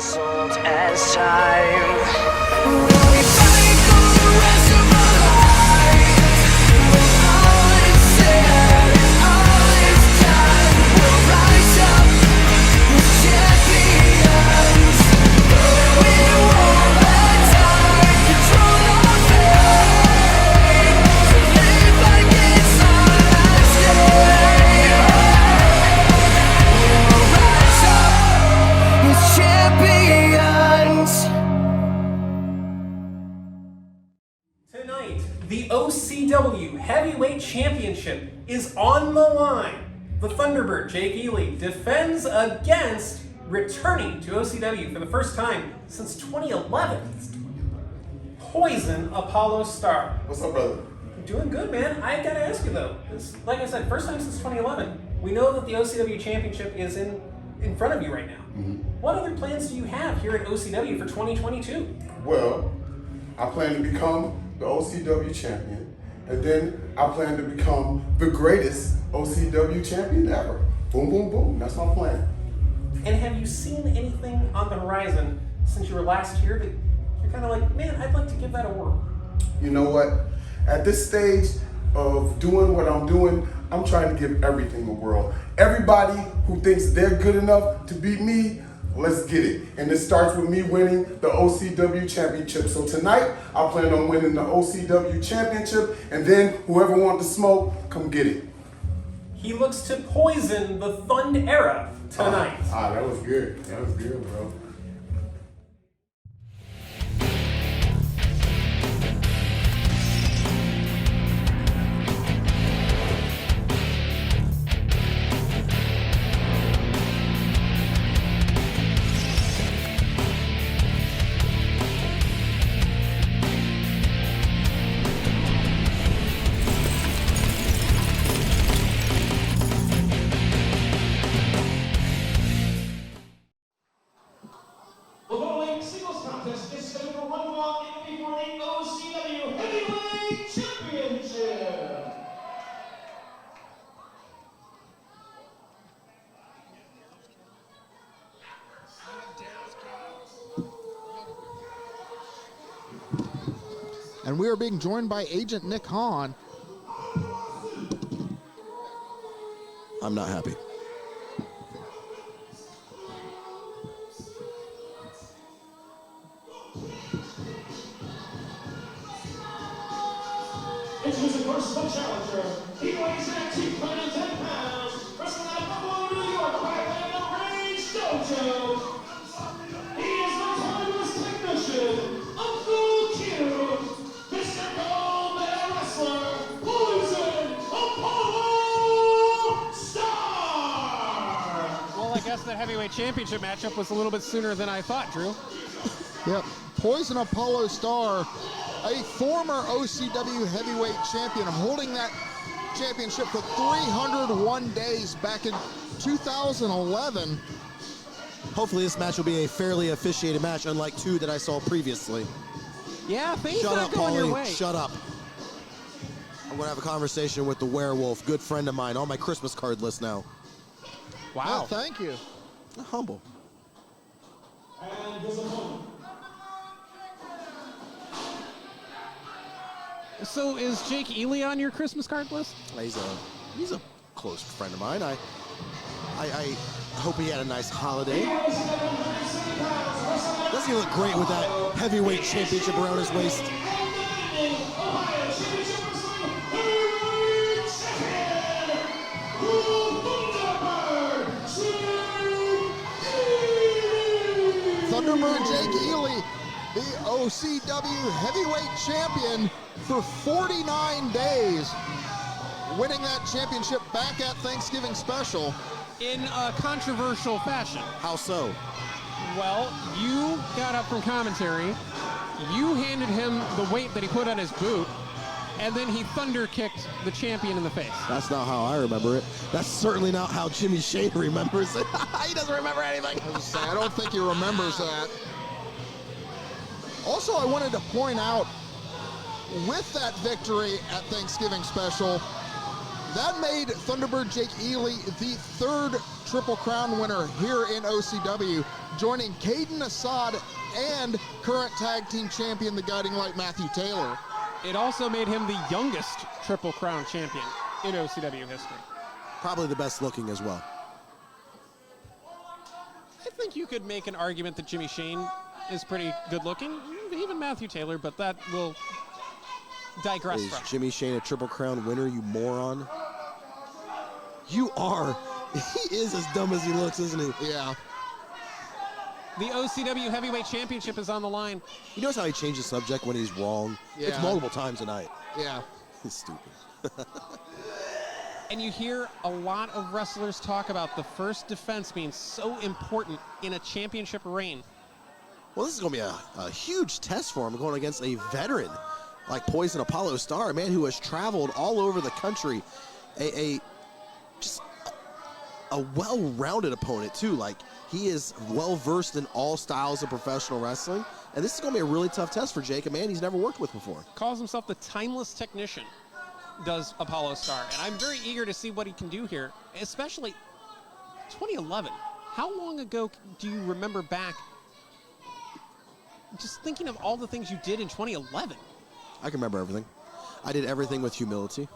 cancelled as time. We fight for the rest of our lives. When all is said and all is done, we'll rise up as champions. We won't let time control our fate. To live like it's our last day. We'll rise up as champions. Tonight, the OCW Heavyweight Championship is on the line. The Thunderbird, Jake Ely, defends against returning to OCW for the first time since 2011. Poison Appollo Starr. What's up, brother? Doing good, man. I gotta ask you though, this, like I said, first time since 2011. We know that the OCW Championship is in front of you right now. What other plans do you have here at OCW for 2022? Well, I plan to become the OCW champion, and then I plan to become the greatest OCW champion ever. Boom, boom, boom. That's my plan. And have you seen anything on the horizon since you were last here that you're kind of like, man, I'd like to give that a whirl? You know what? At this stage of doing what I'm doing, I'm trying to give everything a whirl. Everybody who thinks they're good enough to beat me, let's get it. And it starts with me winning the OCW Championship. So tonight, I plan on winning the OCW Championship, and then whoever wants to smoke, come get it. He looks to poison the ThundEra tonight. That was good. That was good, bro. The following singles contest is scheduled for one fall in before the OCW Heavyweight Championship. And we are being joined by Agent Nick Hahn. I'm not happy. Introducing first the challenger. He weighs in at 210 pounds. Wrestling out of Buffalo, New York, by way of Range Dojo. He is the timeless technician, Uncle Q, Mr. Gold Wrestler, Poison Appollo Starr. Well, I guess the heavyweight championship matchup was a little bit sooner than I thought, Drew. Yep, Poison Appollo Starr, a former OCW Heavyweight Champion, holding that championship for 301 days back in 2011. Hopefully this match will be a fairly officiated match, unlike two that I saw previously. Yeah, things Shut not up, going your way. Paulie. Shut up. I'm going to have a conversation with the werewolf, good friend of mine, on my Christmas card list now. Wow. Oh, thank you. Humble. And his opponent. So is Jake Ely on your Christmas card list? He's a close friend of mine. I hope he had a nice holiday. Doesn't he look great with that heavyweight championship around his waist? Thunderbird Jake Ely, the OCW Heavyweight Champion for 49 days, winning that championship back at Thanksgiving Special. In a controversial fashion. How so? Well, you got up from commentary, you handed him the weight that he put on his boot, and then he thunder kicked the champion in the face. That's not how I remember it. That's certainly not how Jimmy Shane remembers it. He doesn't remember anything. I don't think he remembers that. Also, I wanted to point out, with that victory at Thanksgiving Special, That made Thunderbird Jake Ely the 3rd Triple Crown winner here in OCW, joining Caden Assad and current tag team champion, the Guiding Light Matthew Taylor. It also made him the youngest Triple Crown champion in OCW history. Probably the best looking as well. I think you could make an argument that Jimmy Shane is pretty good looking, even Matthew Taylor, but that will digress Is from. Jimmy Shane a Triple Crown winner, you moron? You are. He is as dumb as he looks, isn't he? Yeah. The OCW Heavyweight Championship is on the line. You notice how he changed the subject when he's wrong? Yeah. It's multiple times tonight. Yeah. He's stupid. And you hear a lot of wrestlers talk about the first defense being so important in a championship reign. Well, this is going to be a huge test for him going against a veteran like Poison Appollo Starr, a man who has traveled all over the country. Just a well-rounded opponent, too. Like, he is well-versed in all styles of professional wrestling. And this is going to be a really tough test for Jake, a man he's never worked with before. Calls himself the timeless technician, does Appollo Starr. And I'm very eager to see what he can do here, especially 2011. How long ago do you remember back just thinking of all the things you did in 2011? I can remember everything. I did everything with humility.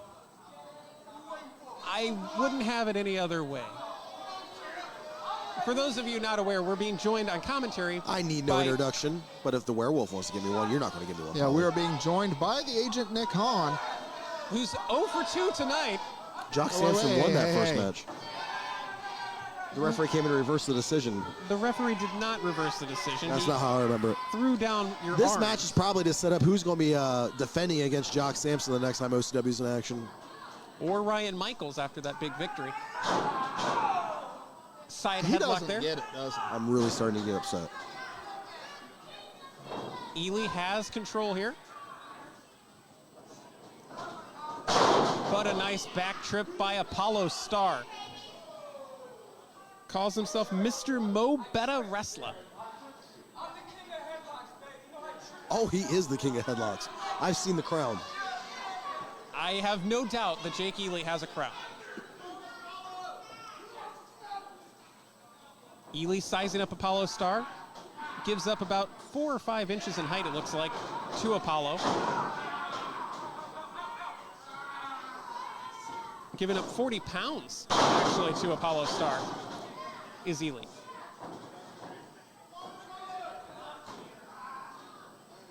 I wouldn't have it any other way. For those of you not aware, we're being joined on commentary. I need no introduction, but if the werewolf wants to give me one, you're not going to give me one. Yeah, we are being joined by the agent Nick Hahn, who's 0 for 2 tonight. Jock Sampson won that first match. The referee came in to reverse the decision. The referee did not reverse the decision. That's not how I remember it. Threw down your This arm. match is probably to set up who's going to be defending against Jock Sampson the next time OCW's in action. Or Ryan Michaels after that big victory. Side he headlock doesn't there. get it, does he? I'm really starting to get upset. Ely has control here. But a nice back trip by Appollo Starr. Calls himself Mr. Mo Betta Wrestler. Oh, he is the king of headlocks. I've seen the crown. I have no doubt that Jake Ely has a crown. Ely sizing up Appollo Starr. Gives up about 4 or 5 inches in height, it looks like, to Apollo. Giving up 40 pounds, actually, to Appollo Starr is Ely.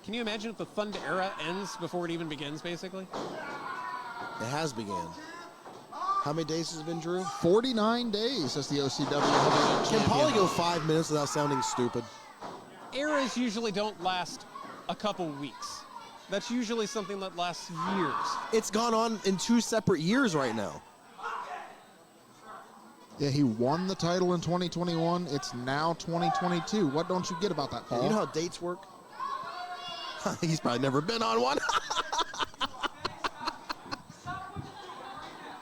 Can you imagine if the ThundEra ends before it even begins, basically? It has began. How many days has it been, Drew? 49 days as the OCW Heavyweight Can Paulie Champion. go 5 minutes without sounding stupid? Eras usually don't last a couple weeks. That's usually something that lasts years. It's gone on in 2 separate years right now. Yeah, he won the title in 2021. It's now 2022. What don't you get about that, Paul? You know how dates work? He's probably never been on one.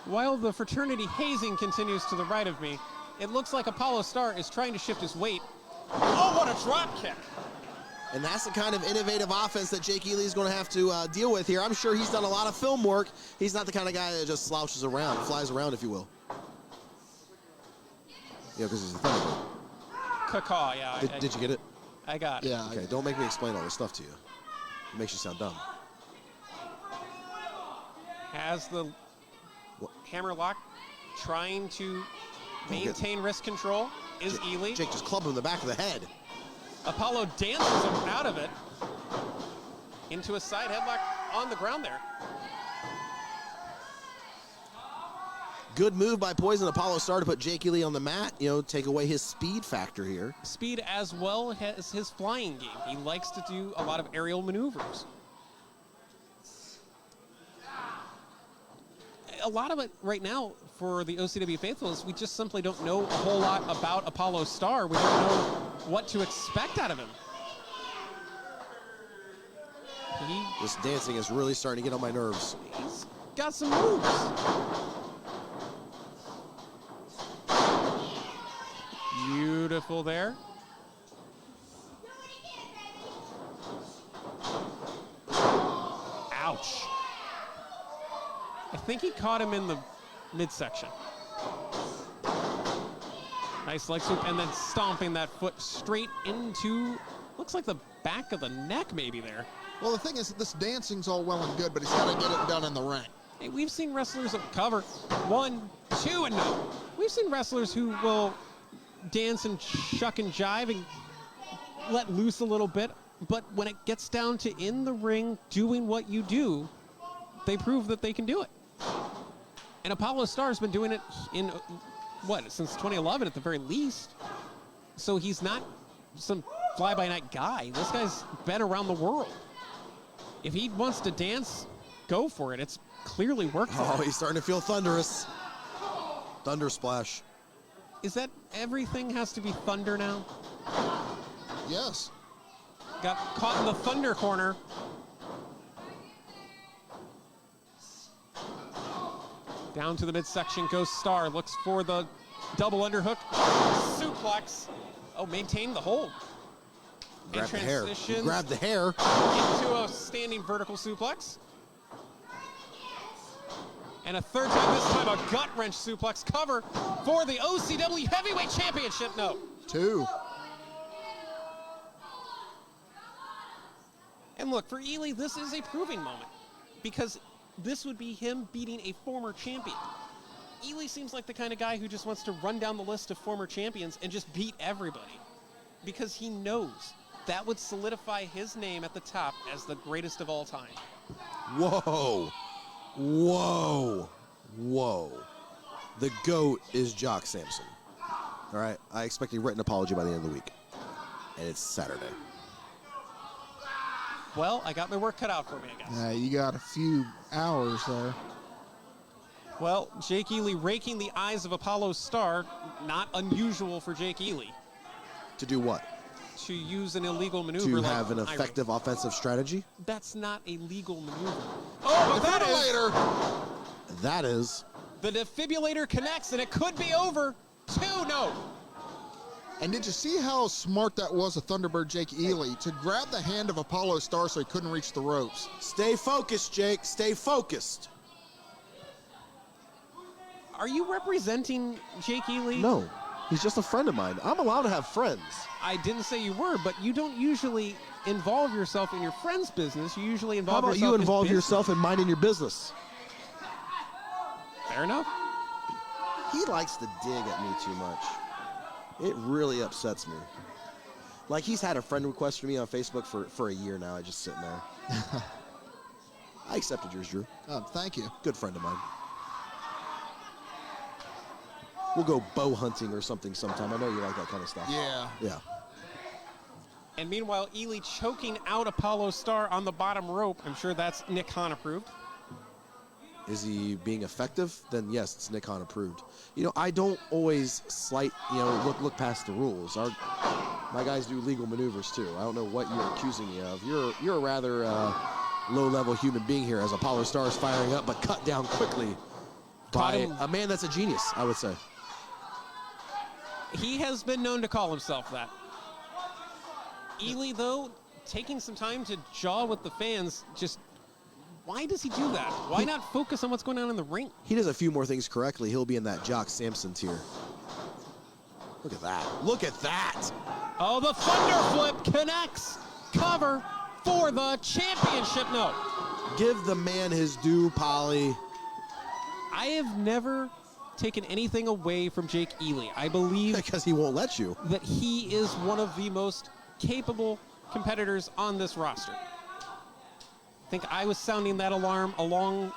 While the fraternity hazing continues to the right of me, it looks like Appollo Starr is trying to shift his weight. Oh, what a drop kick! And that's the kind of innovative offense that Jake Ely is going to have to deal with here. I'm sure he's done a lot of film work. He's not the kind of guy that just slouches around, flies around, if you will. Yeah, because he's a Thunderbird. Cacaw, yeah. Did you get it? I got it. Yeah. Okay, don't make me explain all this stuff to you. It makes you sound dumb. Has the hammer lock, trying to maintain wrist control, is Ely. Jake just clubbed him in the back of the head. Apollo dances him out of it into a side headlock on the ground there. Good move by Poison Appollo Starr to put Jake Ely on the mat, take away his speed factor here. Speed as well as his flying game. He likes to do a lot of aerial maneuvers. A lot of it right now for the OCW faithful is we just simply don't know a whole lot about Appollo Starr. We don't know what to expect out of him. This dancing is really starting to get on my nerves. He's got some moves. Beautiful there. Ouch. I think he caught him in the midsection. Nice leg sweep, and then stomping that foot straight into, looks like the back of the neck maybe there. Well, the thing is, this dancing's all well and good, but he's got to get it done in the ring. Hey, we've seen wrestlers cover 1, 2, and no. We've seen wrestlers who will dance and shuck and jive and let loose a little bit, but when it gets down to in the ring doing what you do, they prove that they can do it. And Appollo Starr's been doing it in, what, since 2011 at the very least. So he's not some fly-by-night guy. This guy's been around the world. If he wants to dance, go for it. It's clearly worked for him. Oh, he's starting to feel thunderous. Thunder splash. Is that everything has to be thunder now? Yes. Got caught in the thunder corner. Down to the midsection goes Starr. Looks for the double underhook. Suplex. Oh, maintain the hold. Grab the hair. Transitions Grab the hair. into a standing vertical suplex. And a third time, this time a gut wrench suplex cover for the OCW Heavyweight Championship. No. 2. And look, for Ely, this is a proving moment because this would be him beating a former champion. Ely seems like the kind of guy who just wants to run down the list of former champions and just beat everybody because he knows that would solidify his name at the top as the greatest of all time. Whoa. Whoa. Whoa. The GOAT is Jock Sampson. All right, I expect a written apology by the end of the week. And it's Saturday. Well, I got my work cut out for me, I guess. You got a few hours there. Well, Jake Ely raking the eyes of Appollo Starr, not unusual for Jake Ely. To do what? To use an illegal maneuver. To like have an Irish. effective offensive strategy? That's not a legal maneuver. Oh, but that is. That is. The defibrillator connects, and it could be over. 2, no. And did you see how smart that was of Thunderbird Jake Ely to grab the hand of Appollo Starr so he couldn't reach the ropes? Stay focused, Jake. Stay focused. Are you representing Jake Ely? No, he's just a friend of mine. I'm allowed to have friends. I didn't say you were, but you don't usually involve yourself in your friend's business. You usually How involve about yourself you in involve business. yourself in minding your business? Fair enough. He likes to dig at me too much. It really upsets me. Like, he's had a friend request for me on Facebook for a year now. I just sitting there. I accepted yours, Drew. Thank you. Good friend of mine. We'll go bow hunting or something sometime. I know you like that kind of stuff. Yeah. Yeah. And meanwhile, Ely choking out Appollo Starr on the bottom rope. I'm sure that's Nick Hahn approved. Is he being effective? Then yes, it's Nick Hahn approved. You know, I don't always look past the rules. My guys do legal maneuvers too. I don't know what you're accusing me of. You're a rather low-level human being here as Appollo Starr is firing up, but cut down quickly by a man that's a genius, I would say. He has been known to call himself that. Ely, though, taking some time to jaw with the fans, just why does he do that? Why not focus on what's going on in the ring? He does a few more things correctly. He'll be in that Jock Sampson tier. Look at that. Look at that. Oh, the thunder flip connects. Cover for the championship. No. Give the man his due, Polly. I have never taken anything away from Jake Ely. I believe Because he won't let you. that he is one of the most capable competitors on this roster. I think I was sounding that alarm long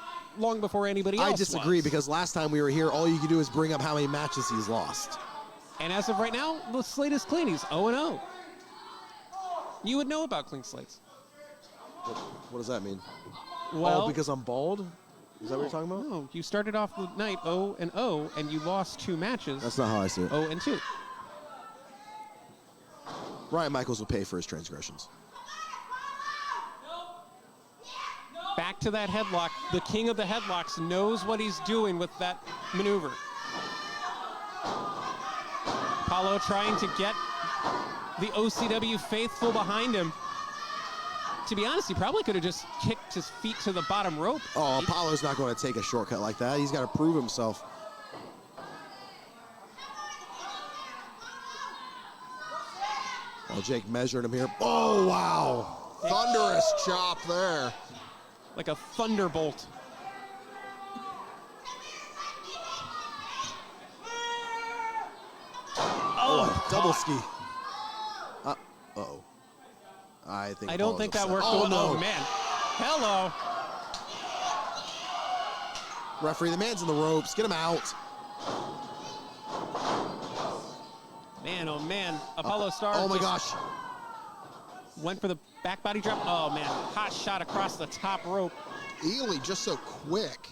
before anybody else I disagree was. because last time we were here, all you could do is bring up how many matches he's lost. And as of right now, the slate is clean. He's 0-0. You would know about clean slates. What does that mean? Well, Oh, because I'm bald? Is that what you're talking about? no, you started off the night 0-0, and you lost 2 matches. That's not how I see it. 0-2. Ryan Michaels will pay for his transgressions. Back to that headlock. The king of the headlocks knows what he's doing with that maneuver. Apollo trying to get the OCW faithful behind him. To be honest, he probably could have just kicked his feet to the bottom rope. Oh, Apollo's not going to take a shortcut like that. He's got to prove himself. Oh, Jake measured him here. Oh, wow. Thunderous chop there. Like a thunderbolt. Oh, double ski. Uh-oh. I don't think that worked. Oh, no. Man. Hello. Referee, the man's in the ropes. Get him out. Man, oh man. Apollo Starr. Oh, my just gosh. Went for the back body drop. Oh man. Hot shot across the top rope. Ely just so quick.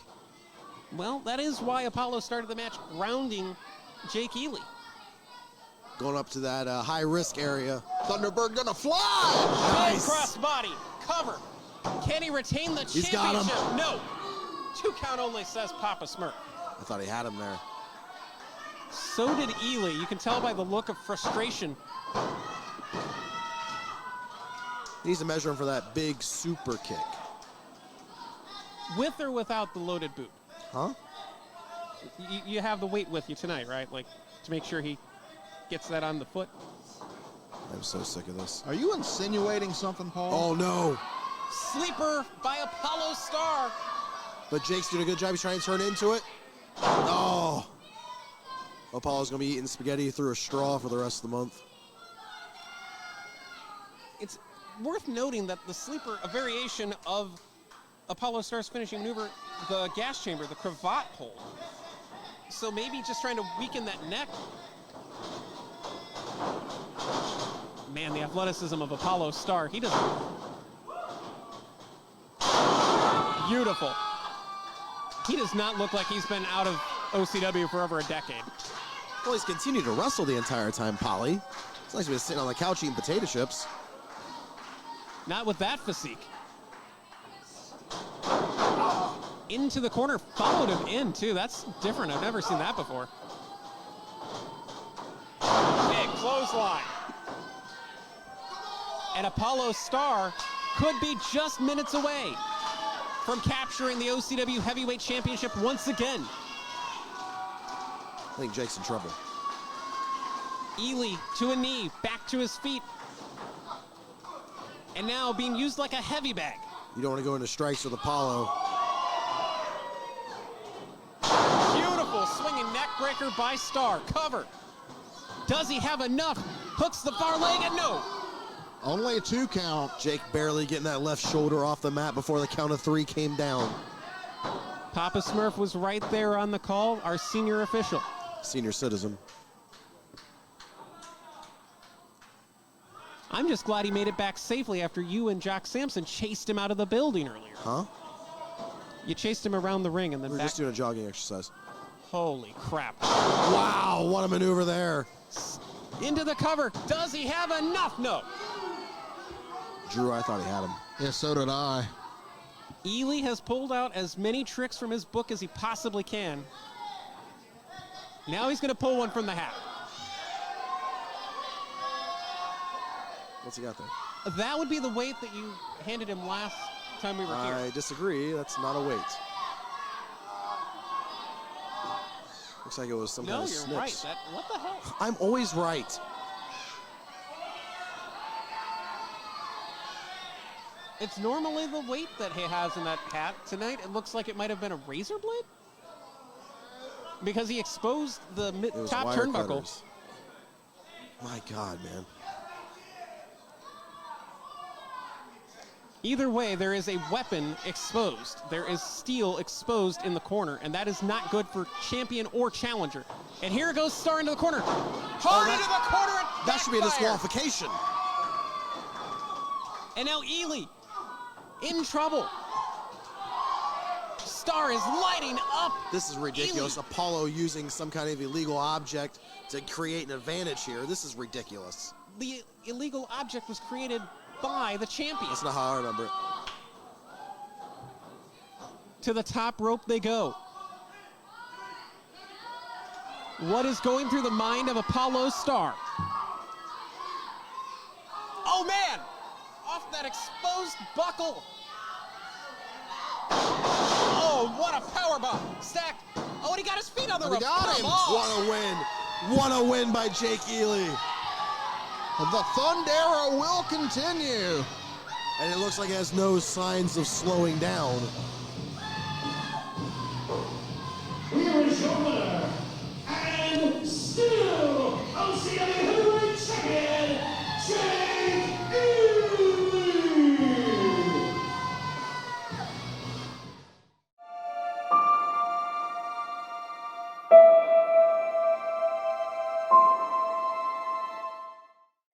Well, that is why Apollo started the match grounding Jake Ely. Going up to that high-risk area. Thunderbird gonna fly. Nice. Cross body. Cover. Can he retain the He's got him. championship? No. 2 count only, says Papa Smurf. I thought he had him there. So did Ely. You can tell by the look of frustration. He needs to measure him for that big super kick. With or without the loaded boot? Huh? You have the weight with you tonight, right? Like, to make sure he gets that on the foot. I'm so sick of this. Are you insinuating something, Paul? Oh, no. Sleeper by Apollo Starr. But Jake's doing a good job. He's trying to turn into it. Oh. Apollo's going to be eating spaghetti through a straw for the rest of the month. It's worth noting that the sleeper, a variation of Apollo Starr's finishing maneuver, the gas chamber, the cravat hold. So maybe just trying to weaken that neck. Man, the athleticism of Apollo Starr. He doesn't. Beautiful. He does not look like he's been out of OCW for over a decade. Well, he's continued to wrestle the entire time, Polly. It's like he's been sitting on the couch eating potato chips. Not with that physique. Into the corner, followed him in too. That's different. I've never seen that before. Big clothesline. And Apollo Starr could be just minutes away from capturing the OCW Heavyweight Championship once again. I think Jake's in trouble. Ely to a knee, back to his feet. And now being used like a heavy bag. You don't want to go into strikes with Apollo. Beautiful swinging neck breaker by Starr. Cover. Does he have enough? Hooks the far leg and no. Only a 2 count. Jake barely getting that left shoulder off the mat before the count of 3 came down. Papa Smurf was right there on the call, our senior official. Senior citizen. I'm just glad he made it back safely after you and Jock Sampson chased him out of the building earlier. Huh? You chased him around the ring and then We're back. just doing a jogging exercise. Holy crap. Wow, what a maneuver there. Into the cover. Does he have enough? No. Drew, I thought he had him. Yeah, so did I. Ely has pulled out as many tricks from his book as he possibly can. Now he's going to pull one from the hat. What's he got there? That would be the weight that you handed him last time we were I here. disagree. That's not a weight. Looks like it was some kind No, of you're snips. right. What the hell? I'm always right. It's normally the weight that he has in that hat. Tonight, it looks like it might have been a razor blade. Because he exposed the It was top wire turnbuckle. cutters. My God, man. Either way, there is a weapon exposed. There is steel exposed in the corner, and that is not good for champion or challenger. And here goes Starr into the corner. Hard into the corner and That should be a backfire. disqualification. And now Ely in trouble. Starr is lighting up. This is ridiculous. Ely. Apollo using some kind of illegal object to create an advantage here. This is ridiculous. The illegal object was created by the champion. That's not how I remember it. To the top rope they go. What is going through the mind of Apollo Starr? Oh man! Off that exposed buckle. Oh, what a powerbomb. Stacked. Oh, and he got his feet on the rope. He got him. What a win. What a win by Jake Ely. The ThundEra will continue. And it looks like it has no signs of slowing down. Here is your winner, and still